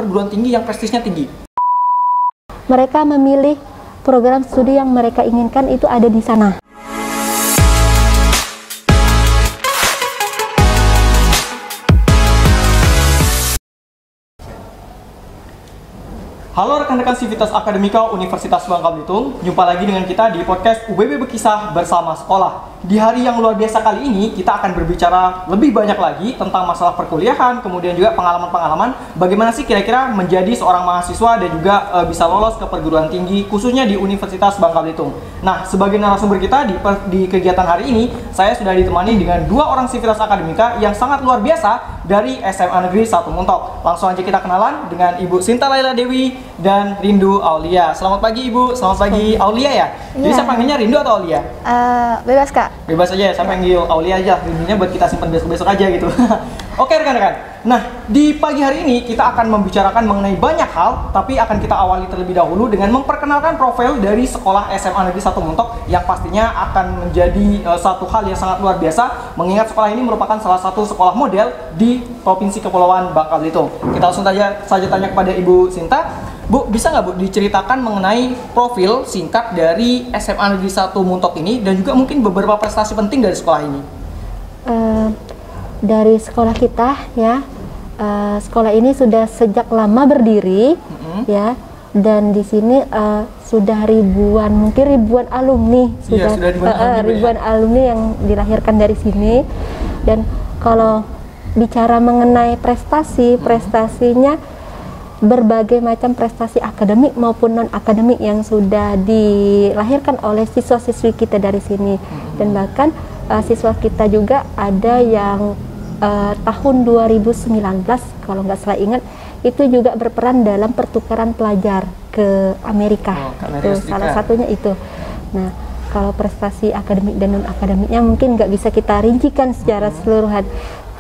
perguruan tinggi yang prestisnya tinggi? Mereka memilih program studi yang mereka inginkan itu ada di sana. Halo rekan-rekan Civitas Akademika Universitas Bangka Belitung, jumpa lagi dengan kita di podcast UBB Berkisah Bersama Sekolah. Di hari yang luar biasa kali ini, kita akan berbicara lebih banyak lagi tentang masalah perkuliahan, kemudian juga pengalaman-pengalaman bagaimana sih kira-kira menjadi seorang mahasiswa dan juga bisa lolos ke perguruan tinggi, khususnya di Universitas Bangka Belitung. Nah, sebagai narasumber kita di kegiatan hari ini, saya sudah ditemani dengan dua orang Civitas Akademika yang sangat luar biasa dari SMA Negeri 1 Muntok. Langsung aja kita kenalan dengan Ibu Sinta Laila Dewi dan Rindu Aulia. Selamat pagi Ibu, selamat pagi Aulia ya? Jadi saya panggilnya Rindu atau Aulia? Bebas Kak. Bebas aja ya, saya panggil Aulia aja. Rindunya buat kita simpan besok-besok aja gitu. Oke rekan-rekan. Nah, di pagi hari ini kita akan membicarakan mengenai banyak hal, tapi akan kita awali terlebih dahulu dengan memperkenalkan profil dari sekolah SMA Negeri 1 Muntok yang pastinya akan menjadi satu hal yang sangat luar biasa, mengingat sekolah ini merupakan salah satu sekolah model di Provinsi Kepulauan Bangka Belitung. Kita langsung saja tanya kepada Ibu Sinta. Bu, bisa nggak Bu diceritakan mengenai profil singkat dari SMA Negeri 1 Muntok ini dan juga mungkin beberapa prestasi penting dari sekolah ini? Dari sekolah kita ya, sekolah ini sudah sejak lama berdiri ya, dan di sini sudah mungkin ribuan alumni, sudah ribuan alumni yang dilahirkan dari sini. Dan kalau bicara mengenai prestasinya berbagai macam prestasi akademik maupun non akademik yang sudah dilahirkan oleh siswa-siswi kita dari sini. Dan bahkan siswa kita juga ada yang tahun 2019 kalau nggak salah ingat itu juga berperan dalam pertukaran pelajar ke Amerika. Itu salah satunya itu. Nah, kalau prestasi akademik dan non akademiknya mungkin nggak bisa kita rincikan secara keseluruhan,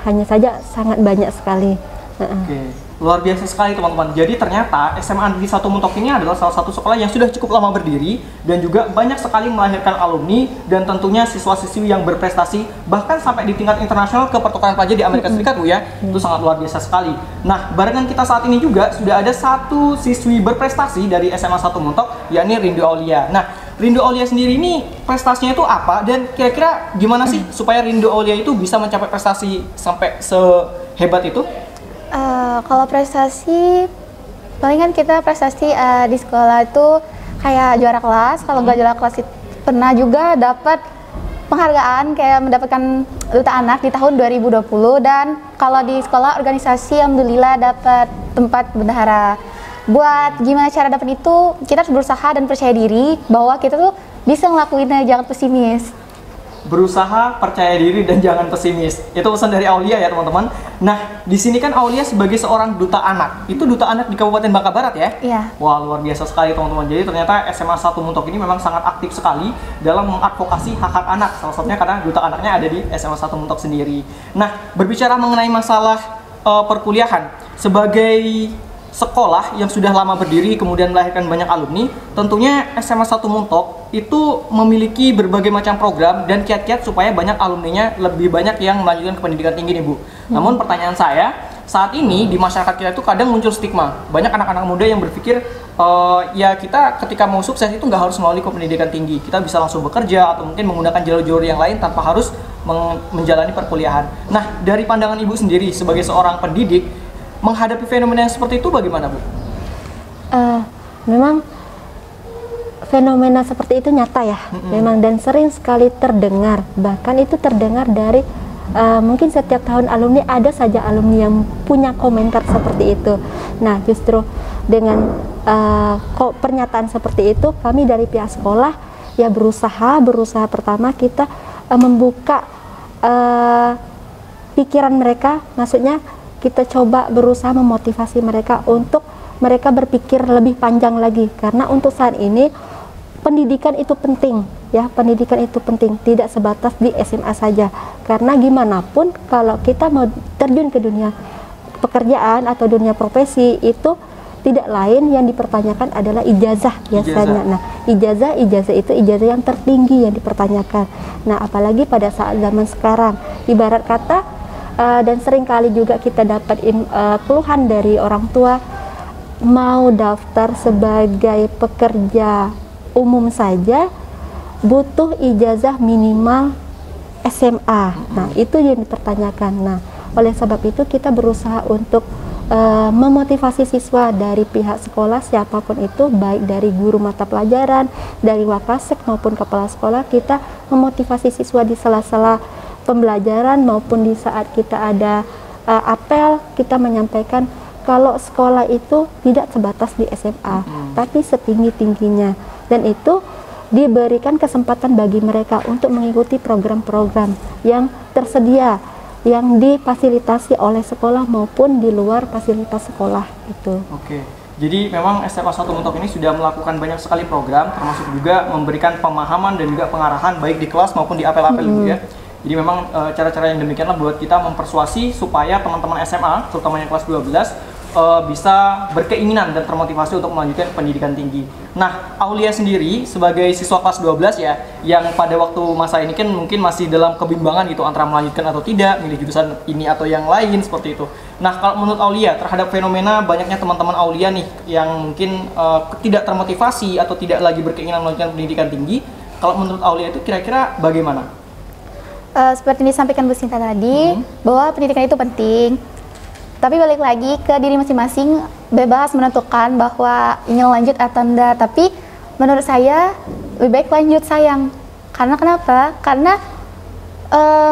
hanya saja sangat banyak sekali. Oke. Luar biasa sekali teman-teman. Jadi ternyata SMA Negeri 1 Muntok ini adalah salah satu sekolah yang sudah cukup lama berdiri dan juga banyak sekali melahirkan alumni dan tentunya siswa-siswi yang berprestasi bahkan sampai di tingkat internasional ke pertukaran pelajar di Amerika Serikat Bu ya. Itu sangat luar biasa sekali. Nah, barengan kita saat ini juga sudah ada satu siswi berprestasi dari SMA 1 Muntok, yakni Rindu Aulia. Nah, Rindu Aulia sendiri ini prestasinya itu apa dan kira-kira gimana sih supaya Rindu Aulia itu bisa mencapai prestasi sampai sehebat itu? Kalau prestasi, palingan kita prestasi di sekolah itu kayak juara kelas. Kalau nggak juara kelas, pernah juga dapat penghargaan kayak mendapatkan duta anak di tahun 2020. Dan kalau di sekolah organisasi, alhamdulillah dapat tempat bendahara. Buat gimana cara dapat itu, kita harus berusaha dan percaya diri bahwa kita tuh bisa ngelakuinnya, jangan pesimis. Berusaha, percaya diri, dan jangan pesimis. Itu pesan dari Aulia ya teman-teman. Nah, di sini kan Aulia sebagai seorang duta anak. Itu duta anak di Kabupaten Bangka Barat ya? Iya. Wah, luar biasa sekali teman-teman. Jadi ternyata SMA 1 Muntok ini memang sangat aktif sekali dalam mengadvokasi hak-hak anak. Salah satunya karena duta anaknya ada di SMA 1 Muntok sendiri. Nah, berbicara mengenai masalah perkuliahan, sebagai sekolah yang sudah lama berdiri kemudian melahirkan banyak alumni, tentunya SMA 1 Muntok itu memiliki berbagai macam program dan kiat-kiat supaya banyak alumninya lebih banyak yang melanjutkan ke pendidikan tinggi nih Bu. Namun pertanyaan saya, saat ini di masyarakat kita itu kadang muncul stigma. Banyak anak-anak muda yang berpikir ya kita ketika mau sukses itu nggak harus melalui ke pendidikan tinggi. Kita bisa langsung bekerja atau mungkin menggunakan jalur-jalur yang lain tanpa harus menjalani perkuliahan. Nah, dari pandangan Ibu sendiri sebagai seorang pendidik, menghadapi fenomena yang seperti itu bagaimana Bu? Memang fenomena seperti itu nyata ya, memang dan sering sekali terdengar. Bahkan itu terdengar dari mungkin setiap tahun alumni ada saja alumni yang punya komentar seperti itu. Nah, justru dengan pernyataan seperti itu, kami dari pihak sekolah ya berusaha pertama kita membuka pikiran mereka, maksudnya kita coba berusaha memotivasi mereka untuk mereka berpikir lebih panjang lagi, karena untuk saat ini pendidikan itu penting ya, pendidikan itu penting, tidak sebatas di SMA saja, karena gimana pun kalau kita mau terjun ke dunia pekerjaan atau dunia profesi itu tidak lain yang dipertanyakan adalah ijazah biasanya. Nah, ijazah itu ijazah yang tertinggi yang dipertanyakan. Nah, apalagi pada saat zaman sekarang, ibarat kata dan sering kali juga kita dapat keluhan dari orang tua, mau daftar sebagai pekerja umum saja butuh ijazah minimal SMA. Nah, itu yang dipertanyakan. Nah, oleh sebab itu kita berusaha untuk memotivasi siswa dari pihak sekolah siapapun itu, baik dari guru mata pelajaran, dari Wakasek maupun kepala sekolah, kita memotivasi siswa di sela-sela pembelajaran maupun di saat kita ada apel, kita menyampaikan kalau sekolah itu tidak sebatas di SMA, tapi setinggi-tingginya, dan itu diberikan kesempatan bagi mereka untuk mengikuti program-program yang tersedia, yang difasilitasi oleh sekolah maupun di luar fasilitas sekolah itu. Oke, jadi memang SMA 1 Muntok ini sudah melakukan banyak sekali program, termasuk juga memberikan pemahaman dan juga pengarahan baik di kelas maupun di apel-apel dulu ya. Jadi memang cara-cara yang demikianlah buat kita mempersuasi supaya teman-teman SMA, terutama yang kelas 12, bisa berkeinginan dan termotivasi untuk melanjutkan pendidikan tinggi. Nah, Aulia sendiri sebagai siswa kelas 12 ya, yang pada waktu masa ini kan mungkin masih dalam kebimbangan gitu antara melanjutkan atau tidak, milih jurusan ini atau yang lain seperti itu. Nah, kalau menurut Aulia terhadap fenomena banyaknya teman-teman Aulia nih yang mungkin tidak termotivasi atau tidak lagi berkeinginan melanjutkan pendidikan tinggi, kalau menurut Aulia itu kira-kira bagaimana? Seperti yang disampaikan Bu Sinta tadi, bahwa pendidikan itu penting. Tapi balik lagi ke diri masing-masing, bebas menentukan bahwa ingin lanjut atau enggak. Tapi menurut saya lebih baik lanjut, sayang. Karena kenapa? Karena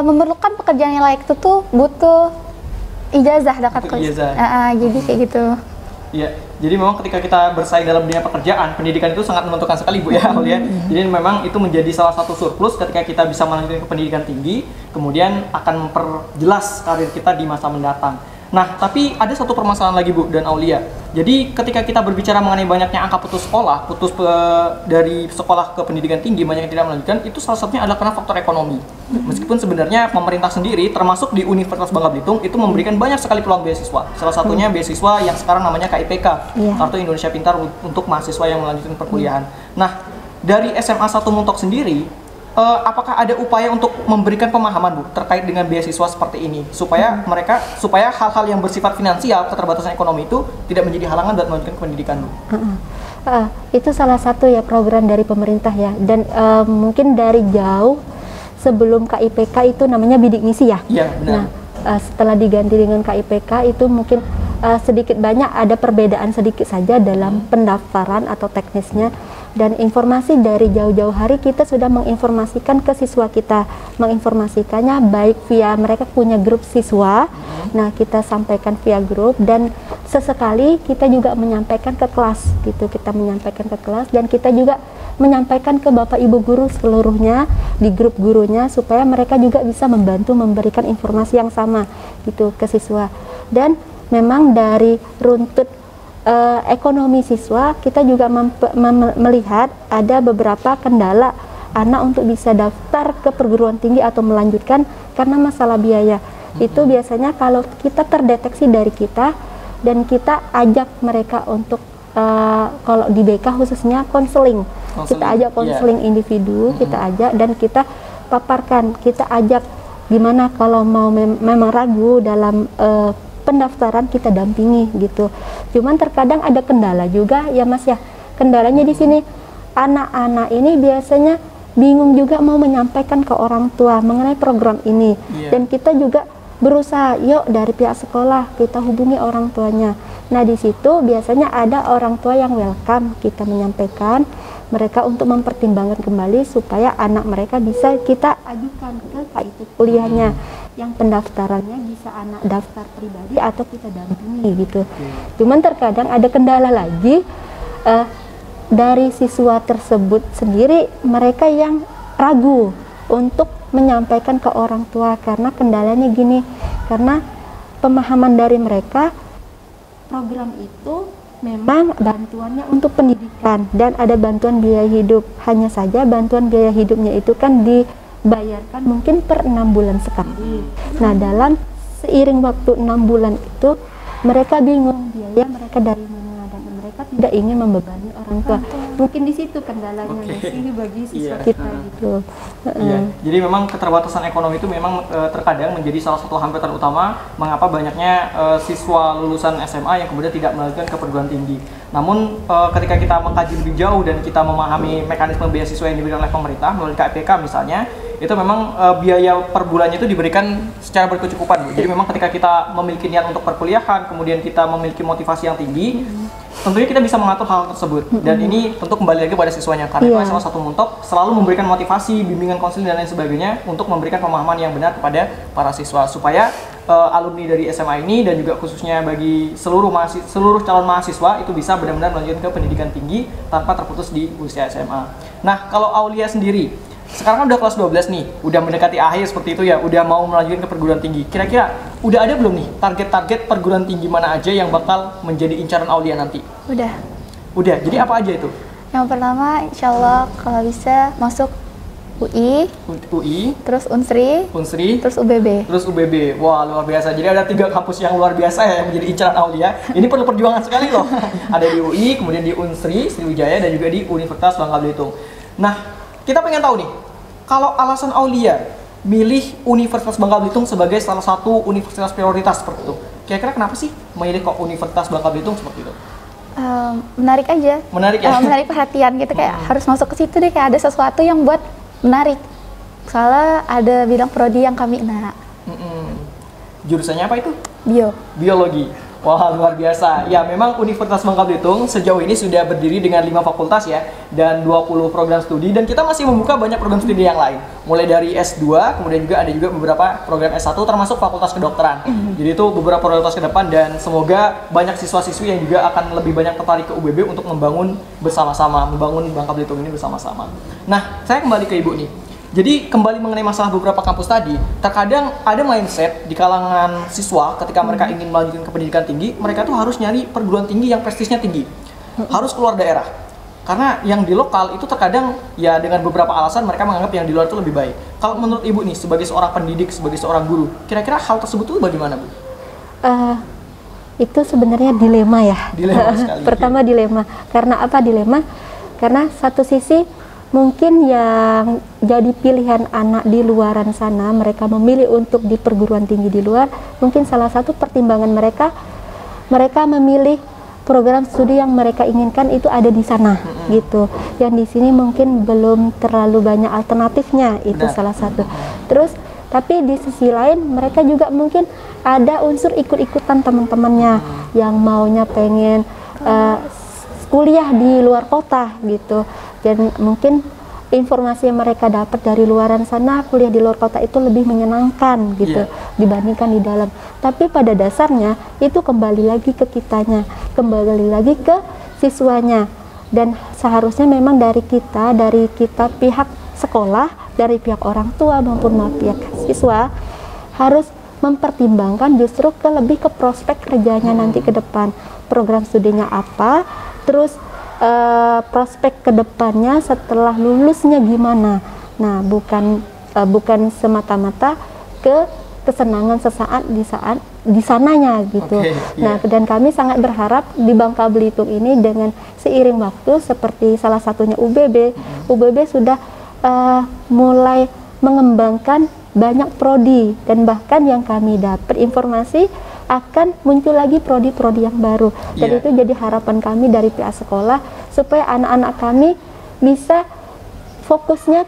memerlukan pekerjaan yang layak itu tuh butuh ijazah dekat jadi kayak gitu. Iya, jadi memang ketika kita bersaing dalam dunia pekerjaan, pendidikan itu sangat menentukan sekali Bu ya, ya. Jadi memang itu menjadi salah satu surplus ketika kita bisa melanjutkan ke pendidikan tinggi, kemudian akan memperjelas karir kita di masa mendatang. Nah, tapi ada satu permasalahan lagi Bu dan Aulia. Jadi ketika kita berbicara mengenai banyaknya angka putus sekolah, dari sekolah ke pendidikan tinggi, banyak yang tidak melanjutkan, itu salah satunya adalah karena faktor ekonomi. Meskipun sebenarnya pemerintah sendiri, termasuk di Universitas Bangka Belitung, itu memberikan banyak sekali peluang beasiswa. Salah satunya beasiswa yang sekarang namanya KIPK, Kartu Indonesia Pintar untuk mahasiswa yang melanjutkan perkuliahan. Nah, dari SMA 1 Muntok sendiri, apakah ada upaya untuk memberikan pemahaman Bu terkait dengan beasiswa seperti ini supaya hal-hal yang bersifat finansial, keterbatasan ekonomi itu tidak menjadi halangan dalam melanjutkan pendidikan Bu? Itu salah satu ya program dari pemerintah ya, dan mungkin dari jauh sebelum KIPK itu namanya bidik misi ya. Iya, benar. Nah, setelah diganti dengan KIPK itu mungkin sedikit banyak ada perbedaan sedikit saja dalam pendaftaran atau teknisnya. Dan informasi dari jauh-jauh hari kita sudah menginformasikan ke siswa kita, menginformasikannya baik via mereka punya grup siswa. Nah, kita sampaikan via grup, dan sesekali kita juga menyampaikan ke kelas gitu, kita menyampaikan ke kelas, dan kita juga menyampaikan ke Bapak Ibu guru seluruhnya di grup gurunya supaya mereka juga bisa membantu memberikan informasi yang sama gitu ke siswa. Dan memang dari runtut ekonomi siswa, kita juga melihat ada beberapa kendala anak untuk bisa daftar ke perguruan tinggi atau melanjutkan karena masalah biaya. Itu biasanya kalau kita terdeteksi dari kita dan kita ajak mereka untuk kalau di BK khususnya konseling. Kita ajak konseling individu, kita ajak dan kita paparkan, kita ajak gimana kalau mau memang ragu dalam pendaftaran, kita dampingi gitu. Cuman terkadang ada kendala juga ya Mas ya. Kendalanya di sini anak-anak ini biasanya bingung juga mau menyampaikan ke orang tua mengenai program ini. Dan kita juga berusaha, yuk dari pihak sekolah kita hubungi orang tuanya. Nah, di situ biasanya ada orang tua yang welcome kita menyampaikan mereka untuk mempertimbangkan kembali supaya anak mereka bisa kita ajukan ke KIP kuliahnya, yang pendaftarannya bisa anak daftar pribadi atau kita dampingi gitu. Cuman terkadang ada kendala lagi dari siswa tersebut sendiri, mereka yang ragu untuk menyampaikan ke orang tua karena kendalanya gini, karena pemahaman dari mereka program itu memang bantuannya untuk pendidikan dan ada bantuan biaya hidup. Hanya saja bantuan biaya hidupnya itu kan dibayarkan mungkin per 6 bulan sekali. Nah, dalam seiring waktu 6 bulan itu mereka bingung biaya mereka dari mana dan mereka tidak ingin membebani orang tua. mungkin di situ kendalanya sih bagi siswa kita gitu. Jadi memang keterbatasan ekonomi itu memang terkadang menjadi salah satu hambatan utama mengapa banyaknya siswa lulusan SMA yang kemudian tidak melanjutkan ke perguruan tinggi. Namun ketika kita mengkaji lebih jauh dan kita memahami mekanisme beasiswa yang diberikan oleh pemerintah melalui KPK misalnya, itu memang biaya per bulannya itu diberikan secara berkecukupan, Bu. Jadi memang ketika kita memiliki niat untuk perkuliahan, kemudian kita memiliki motivasi yang tinggi, tentunya kita bisa mengatur hal tersebut. Dan ini tentu kembali lagi pada siswanya, karena itu SMA 1 Muntok selalu memberikan motivasi, bimbingan konseling dan lain sebagainya untuk memberikan pemahaman yang benar kepada para siswa, supaya alumni dari SMA ini dan juga khususnya bagi seluruh calon mahasiswa itu bisa benar-benar melanjutkan ke pendidikan tinggi tanpa terputus di usia SMA. Nah, kalau Aulia sendiri, sekarang kan udah kelas 12 nih, udah mendekati akhir seperti itu ya, udah mau melanjutkan ke perguruan tinggi. Kira-kira udah ada belum nih target-target perguruan tinggi mana aja yang bakal menjadi incaran Aulia nanti? Udah. Udah, jadi apa aja itu? Yang pertama, insya Allah kalau bisa masuk UI, terus Unsri, terus UBB. Wah, luar biasa. Jadi ada 3 kampus yang luar biasa ya yang menjadi incaran Aulia. Ini perlu perjuangan sekali loh. Ada di UI, kemudian di Unsri, Sriwijaya, dan juga di Universitas Bangka Belitung. Nah, kita pengen tahu nih, kalau alasan Aulia milih Universitas Bangka Belitung sebagai salah satu universitas prioritas seperti itu, kira-kira kenapa sih memilih kok Universitas Bangka Belitung seperti itu? Menarik aja. Menarik ya? Menarik perhatian gitu, kayak harus masuk ke situ deh, kayak ada sesuatu yang buat menarik. Soalnya ada bidang prodi yang kami Jurusannya apa itu? Biologi. Wah, luar biasa. Ya, memang Universitas Bangka Belitung sejauh ini sudah berdiri dengan 5 fakultas ya, dan 20 program studi, dan kita masih membuka banyak program studi yang lain. Mulai dari S2, kemudian juga ada juga beberapa program S1 termasuk fakultas kedokteran. Jadi itu beberapa prioritas ke depan, dan semoga banyak siswa-siswi yang juga akan lebih banyak tertarik ke UBB untuk membangun bersama-sama, membangun Bangka Belitung ini bersama-sama. Nah, saya kembali ke Ibu nih. Jadi kembali mengenai masalah beberapa kampus tadi, terkadang ada mindset di kalangan siswa ketika mereka ingin melanjutkan ke pendidikan tinggi, mereka tuh harus nyari perguruan tinggi yang prestisnya tinggi, harus keluar daerah. Karena yang di lokal itu terkadang ya dengan beberapa alasan mereka menganggap yang di luar itu lebih baik. Kalau menurut Ibu nih, sebagai seorang pendidik, sebagai seorang guru, kira-kira hal tersebut itu bagaimana, Bu? Itu sebenarnya dilema ya. Dilema sekali. Pertama dilema. Karena apa dilema? Karena satu sisi mungkin yang jadi pilihan anak di luaran sana, mereka memilih untuk di perguruan tinggi di luar, mungkin salah satu pertimbangan mereka memilih program studi yang mereka inginkan itu ada di sana gitu. Yang di sini mungkin belum terlalu banyak alternatifnya, itu salah satu. Terus tapi di sisi lain mereka juga mungkin ada unsur ikut-ikutan teman-temannya yang maunya pengen kuliah di luar kota gitu. Dan mungkin informasi yang mereka dapat dari luaran sana, kuliah di luar kota itu lebih menyenangkan gitu dibandingkan di dalam. Tapi pada dasarnya itu kembali lagi ke kitanya, kembali lagi ke siswanya. Dan seharusnya memang dari kita pihak sekolah, dari pihak orang tua maupun pihak siswa harus mempertimbangkan justru lebih ke prospek kerjanya nanti ke depan. Program studinya apa, terus prospek kedepannya setelah lulusnya gimana. Nah, bukan semata-mata ke kesenangan sesaat di sananya gitu. Nah, dan kami sangat berharap di Bangka Belitung ini dengan seiring waktu seperti salah satunya UBB sudah mulai mengembangkan banyak prodi, dan bahkan yang kami dapat informasi akan muncul lagi prodi-prodi yang baru. Dan itu jadi harapan kami dari pihak sekolah supaya anak-anak kami bisa fokusnya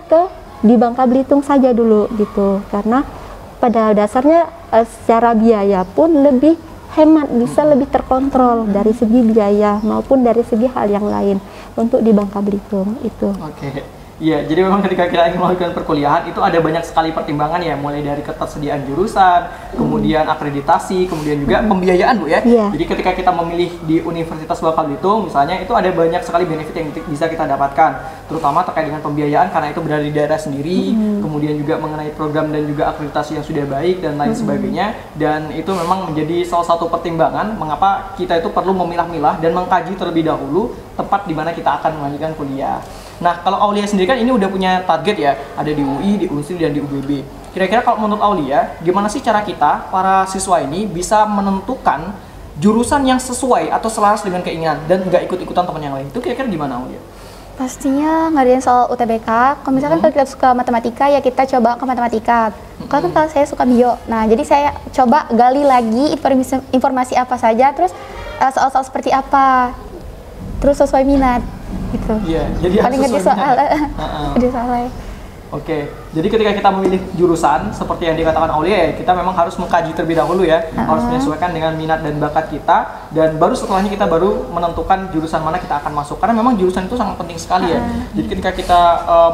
di Bangka Belitung saja dulu gitu. Karena pada dasarnya secara biaya pun lebih hemat, bisa lebih terkontrol dari segi biaya maupun dari segi hal yang lain untuk di Bangka Belitung itu. Iya, jadi memang ketika kita ingin melakukan perkuliahan itu ada banyak sekali pertimbangan ya, mulai dari ketersediaan jurusan, kemudian akreditasi, kemudian juga pembiayaan, Bu ya. Jadi ketika kita memilih di Universitas Bangka Belitung misalnya, itu ada banyak sekali benefit yang bisa kita dapatkan, terutama terkait dengan pembiayaan karena itu berada di daerah sendiri, kemudian juga mengenai program dan juga akreditasi yang sudah baik dan lain sebagainya. Dan itu memang menjadi salah satu pertimbangan mengapa kita itu perlu memilah-milah dan mengkaji terlebih dahulu tempat di mana kita akan melanjutkan kuliah. Nah, kalau Aulia sendiri kan ini udah punya target ya, ada di UI, di Unsri, dan di UBB. Kira-kira kalau menurut Aulia, gimana sih cara kita, para siswa ini, bisa menentukan jurusan yang sesuai atau selaras dengan keinginan dan nggak ikut-ikutan teman yang lain? Itu kira-kira gimana, Aulia? Pastinya ngadain soal UTBK. Kalau misalkan kalau kita suka matematika, ya kita coba ke matematika. Kalau saya suka bio, nah jadi saya coba gali lagi informasi apa saja, terus soal-soal seperti apa, terus sesuai minat gitu. Iya, jadi paling ngerti soal, di soalnya. Oke, jadi ketika kita memilih jurusan seperti yang dikatakan Aulia ya, kita memang harus mengkaji terlebih dahulu ya, harus menyesuaikan dengan minat dan bakat kita, dan baru setelahnya kita baru menentukan jurusan mana kita akan masuk. Karena memang jurusan itu sangat penting sekali ya. Jadi ketika kita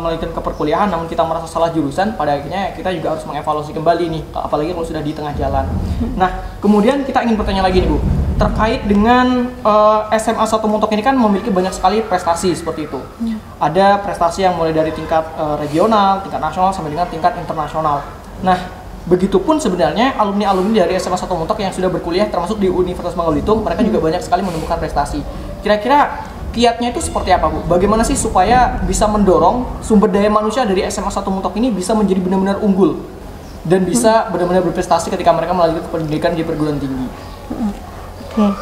melanjutkan ke perkuliahan, namun kita merasa salah jurusan, pada akhirnya kita juga harus mengevaluasi kembali nih, apalagi kalau sudah di tengah jalan. Nah, kemudian kita ingin bertanya lagi nih Bu, terkait dengan SMA 1 Muntok ini kan memiliki banyak sekali prestasi seperti itu. Ada prestasi yang mulai dari tingkat regional, tingkat nasional, sampai dengan tingkat internasional. Nah, begitupun sebenarnya alumni-alumni dari SMA 1 Muntok yang sudah berkuliah termasuk di Universitas Bangka Belitung, mereka juga banyak sekali menemukan prestasi. Kira-kira kiatnya itu seperti apa Bu? Bagaimana sih supaya bisa mendorong sumber daya manusia dari SMA 1 Muntok ini bisa menjadi benar-benar unggul dan bisa benar-benar berprestasi ketika mereka melanjutkan pendidikan di perguruan tinggi? Oke,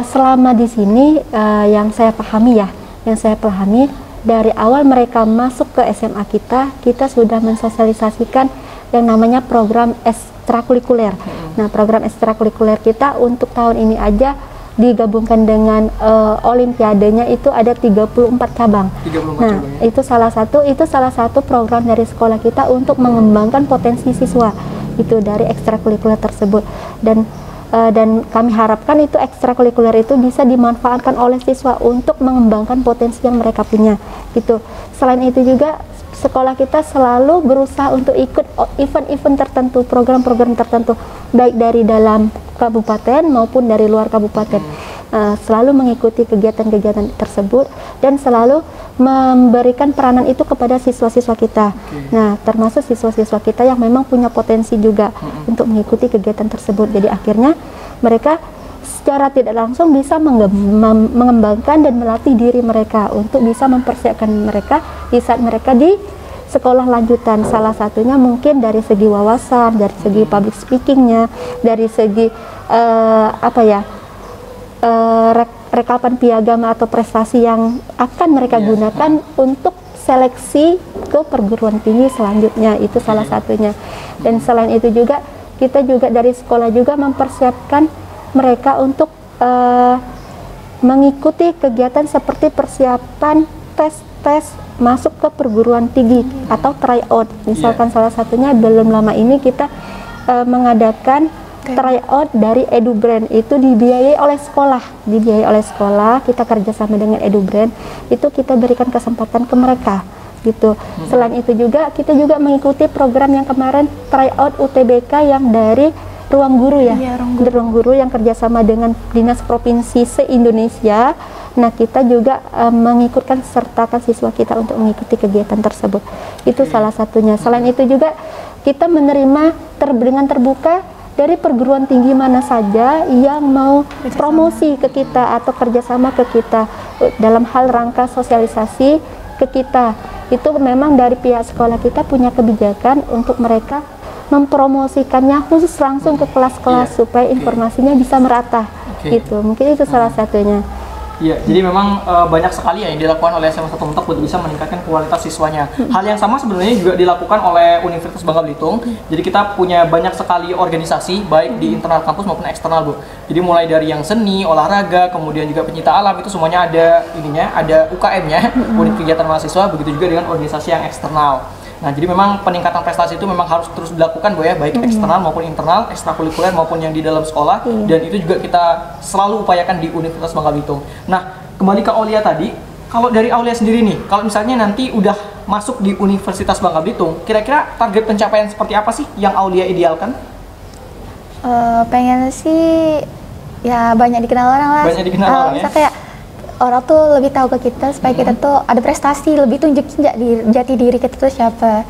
selama di sini yang saya pahami dari awal mereka masuk ke SMA kita sudah mensosialisasikan yang namanya program ekstrakurikuler. Nah, program ekstrakurikuler kita untuk tahun ini aja digabungkan dengan olimpiadenya itu ada 34 cabang. 34 cabang ya? Itu salah satu program dari sekolah kita untuk mengembangkan potensi siswa itu dari ekstrakurikuler tersebut, dan kami harapkan itu ekstrakurikuler itu bisa dimanfaatkan oleh siswa untuk mengembangkan potensi yang mereka punya gitu. Selain itu juga sekolah kita selalu berusaha untuk ikut event-event tertentu, program-program tertentu, baik dari dalam kabupaten maupun dari luar kabupaten. Selalu mengikuti kegiatan-kegiatan tersebut dan selalu memberikan peranan itu kepada siswa-siswa kita. Nah, termasuk siswa-siswa kita yang memang punya potensi juga untuk mengikuti kegiatan tersebut. Jadi akhirnya mereka secara tidak langsung bisa mengembangkan dan melatih diri mereka untuk bisa mempersiapkan mereka di saat mereka di sekolah lanjutan. Salah satunya mungkin dari segi wawasan, dari segi public speakingnya, dari segi rekapan piagam atau prestasi yang akan mereka gunakan untuk seleksi ke perguruan tinggi selanjutnya, itu salah satunya. Dan selain itu juga kita juga dari sekolah juga mempersiapkan mereka untuk mengikuti kegiatan seperti persiapan tes masuk ke perguruan tinggi atau tryout. Misalkan salah satunya belum lama ini kita mengadakan tryout dari EduBrand, itu dibiayai oleh sekolah, kita kerjasama dengan EduBrand, itu kita berikan kesempatan ke mereka gitu. Selain itu juga kita juga mengikuti program yang kemarin tryout UTBK yang dari Ruang Guru ya, Ruang Guru yang kerjasama dengan Dinas Provinsi se-Indonesia. Nah, kita juga mengikutkan sertakan siswa kita untuk mengikuti kegiatan tersebut. Itu salah satunya. Selain itu juga kita menerima dengan terbuka dari perguruan tinggi mana saja yang mau promosi ke kita atau kerjasama ke kita dalam hal rangka sosialisasi ke kita. Itu memang dari pihak sekolah kita punya kebijakan untuk mereka mempromosikannya khusus langsung ke kelas-kelas supaya informasinya bisa merata gitu. Mungkin itu salah satunya. Iya, jadi memang banyak sekali ya yang dilakukan oleh SMA 1 Muntok untuk bisa meningkatkan kualitas siswanya. Hal yang sama sebenarnya juga dilakukan oleh Universitas Bangka Belitung. Jadi kita punya banyak sekali organisasi baik di internal kampus maupun eksternal, Bu. Jadi mulai dari yang seni, olahraga, kemudian juga pencinta alam, itu semuanya ada UKM-nya, unit kegiatan mahasiswa, begitu juga dengan organisasi yang eksternal. Nah, jadi memang peningkatan prestasi itu memang harus terus dilakukan, Bu ya, baik eksternal maupun internal, ekstrakurikuler maupun yang di dalam sekolah, dan itu juga kita selalu upayakan di Universitas Bangka Belitung. Nah, kembali ke Aulia tadi, kalau dari Aulia sendiri nih, kalau misalnya nanti udah masuk di Universitas Bangka Belitung, kira-kira target pencapaian seperti apa sih yang Aulia idealkan? Pengen sih ya banyak dikenal orang lah. Banyak dikenal orang ya? Kayak orang tuh lebih tahu ke kita supaya kita tuh ada prestasi, lebih tunjukin jati diri kita tuh siapa.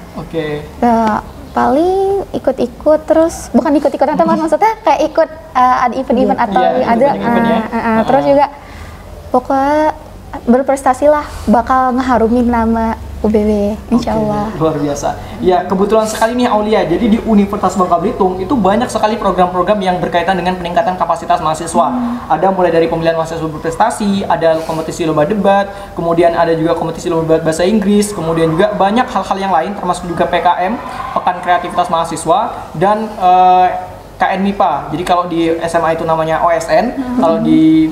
Paling ikut-ikut terus, bukan ikut-ikutan teman, maksudnya kayak ikut ada event-event atau terus juga pokoknya berprestasi lah, bakal ngeharumin nama UBW, insya Allah. Luar biasa. Ya, kebetulan sekali nih Aulia. Jadi di Universitas Bangka Belitung itu banyak sekali program-program yang berkaitan dengan peningkatan kapasitas mahasiswa. Ada mulai dari pemilihan mahasiswa berprestasi, ada kompetisi lomba debat, kemudian ada juga kompetisi lomba bahasa Inggris, kemudian juga banyak hal-hal yang lain termasuk juga PKM, Pekan Kreativitas Mahasiswa, dan KN MIPA. Jadi kalau di SMA itu namanya OSN, kalau di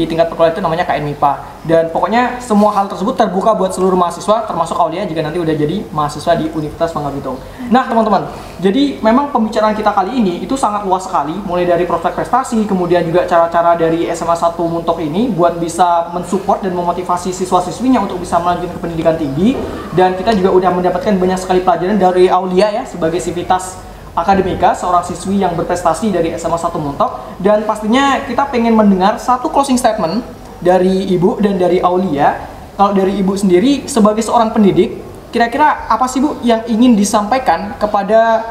tingkat perkuliahan itu namanya KN MIPA. Dan pokoknya semua hal tersebut terbuka buat seluruh mahasiswa, termasuk Aulia jika nanti udah jadi mahasiswa di Universitas Bangka Belitung. Nah teman-teman, jadi memang pembicaraan kita kali ini itu sangat luas sekali, mulai dari prospek prestasi, kemudian juga cara-cara dari SMA 1 Muntok ini buat bisa mensupport dan memotivasi siswa-siswinya untuk bisa melanjutkan ke pendidikan tinggi. Dan kita juga udah mendapatkan banyak sekali pelajaran dari Aulia ya, sebagai sivitas akademika, seorang siswi yang berprestasi dari SMA 1 Muntok. Dan pastinya kita pengen mendengar satu closing statement dari Ibu dan dari Aulia. Kalau dari Ibu sendiri sebagai seorang pendidik, kira-kira apa sih Bu yang ingin disampaikan kepada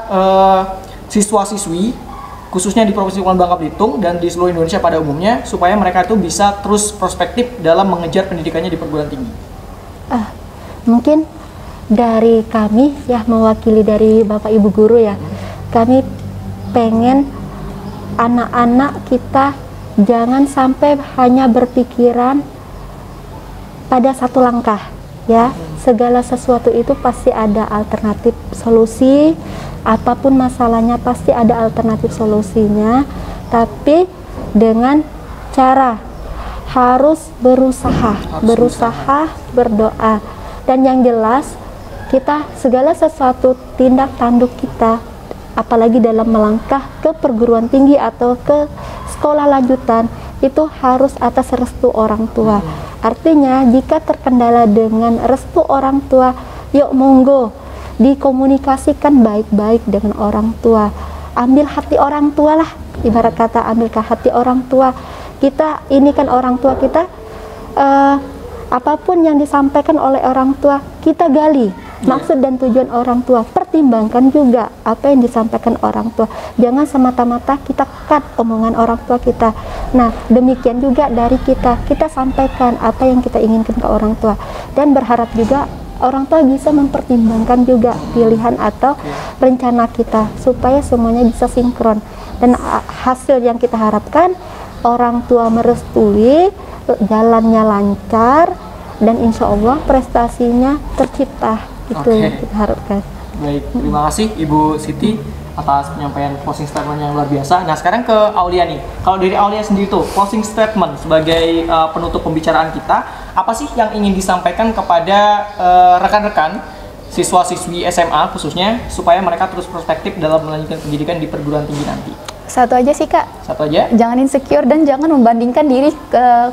siswa-siswi khususnya di Provinsi Kepulauan Bangka Belitung dan di seluruh Indonesia pada umumnya, supaya mereka itu bisa terus prospektif dalam mengejar pendidikannya di perguruan tinggi? Mungkin dari kami ya, mewakili dari Bapak Ibu guru ya, kami pengen anak-anak kita jangan sampai hanya berpikiran pada satu langkah ya. Segala sesuatu itu pasti ada alternatif solusi, apapun masalahnya pasti ada alternatif solusinya, tapi dengan cara harus berusaha, berdoa, dan yang jelas kita segala sesuatu tindak tanduk kita, apalagi dalam melangkah ke perguruan tinggi atau ke sekolah lanjutan, itu harus atas restu orang tua. Artinya jika terkendala dengan restu orang tua, yuk monggo dikomunikasikan baik-baik dengan orang tua. Ambil hati orang tua lah, ibarat kata ambilkah hati orang tua. Kita ini kan orang tua kita, apapun yang disampaikan oleh orang tua kita gali. Maksud dan tujuan orang tua, pertimbangkan juga apa yang disampaikan orang tua. Jangan semata-mata kita cut omongan orang tua kita. Nah, demikian juga dari kita sampaikan apa yang kita inginkan ke orang tua. Dan berharap juga orang tua bisa mempertimbangkan juga pilihan atau rencana kita, supaya semuanya bisa sinkron. Dan hasil yang kita harapkan, orang tua merestui, jalannya lancar, dan insya Allah prestasinya tercipta. Itu yang kita harapkan. Baik, terima kasih Ibu Siti atas penyampaian closing statement yang luar biasa. Nah sekarang ke Aulia nih. Kalau dari Aulia sendiri tuh, closing statement sebagai penutup pembicaraan kita, apa sih yang ingin disampaikan kepada rekan-rekan siswa-siswi SMA khususnya, supaya mereka terus prospektif dalam melanjutkan pendidikan di perguruan tinggi nanti? Satu aja sih Kak. Satu aja? Jangan insecure dan jangan membandingkan diri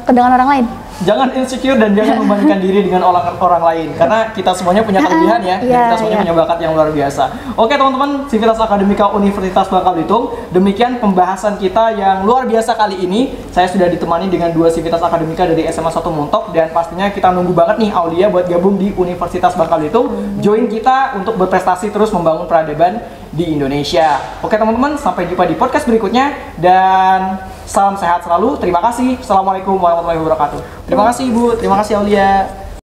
dengan orang lain. Jangan insecure dan jangan membandingkan diri dengan orang lain, karena kita semuanya punya kelebihan ya, dan kita semuanya punya bakat yang luar biasa. Oke teman-teman, Sivitas Akademika Universitas Bangka Belitung, demikian pembahasan kita yang luar biasa kali ini. Saya sudah ditemani dengan dua Sivitas Akademika dari SMA 1 Muntok, dan pastinya kita nunggu banget nih Aulia buat gabung di Universitas Bangka Belitung, join kita untuk berprestasi terus membangun peradaban di Indonesia. Oke teman-teman, sampai jumpa di podcast berikutnya, dan salam sehat selalu. Terima kasih. Assalamualaikum warahmatullahi wabarakatuh. Terima kasih Ibu, terima kasih Aulia.